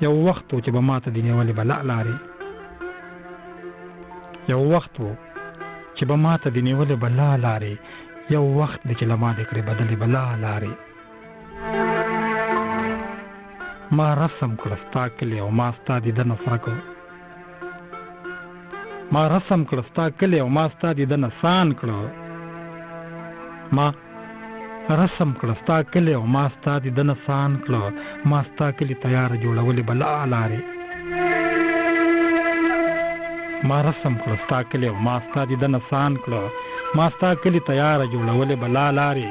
یو وخت و چې به ماته دې نیولې بلا لارې یو وخت و چې به ماته دې نیولې بلا لارې یو وخت دی چې له ما دې کړې بدلې بلا لارې ما رسم کړه ستا کلي او ما ستا دیدنه سره کړ ما رسم کړه ستا کلي او ما ستا دیدنه سان کړه ما رسم کړه ستا کلي او ما ستا دیدنه سان کړه ما ستا کلي تیار جوړولې بلا لارې ما رسم کړه ستا کلي او ما ستا دیدنه سان کړه ما ستا کلي تیار جوړولې بلا لارې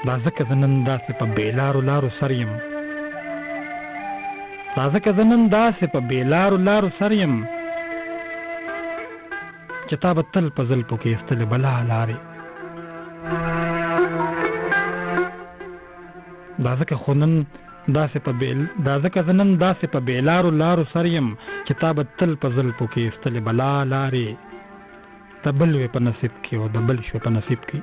دا ځکه زه نن داسې په بېلارو لارو سر یم دا ځکه زه نن داسې په بېلارو لارو سر یم چې تا به تل په زلفو کې ایستلې بلا لارې دا ځکه زه نن داسې په بېلارو لارو سر یم چې تا به تل په زلفو کې ایستلې بلا لارې ته بل وې په نصیب کې او د بل شوې په نصیب کې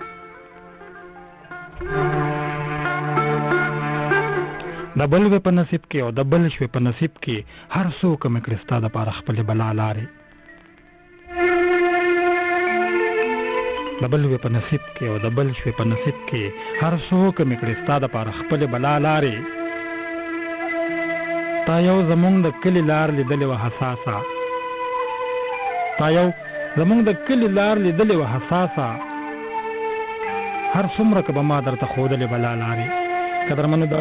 د بل وې په نصیب کې او د بل شوې په نصیب کې هر څوک مې کړې ستا دپاره خپلې بلا لارې د بل وې په نصیب کې او د بل شوې په نصیب کې هر څوک مې کړې ستا دپاره خپلې بلا لارې تا یو زمونږ د کلي لار لیدلې وه حساسه تا یو زمونږ د کلي لار لیدلې وه حساسه هر څومره که به ما درته ښودلې بلا لارې قدرمنو دا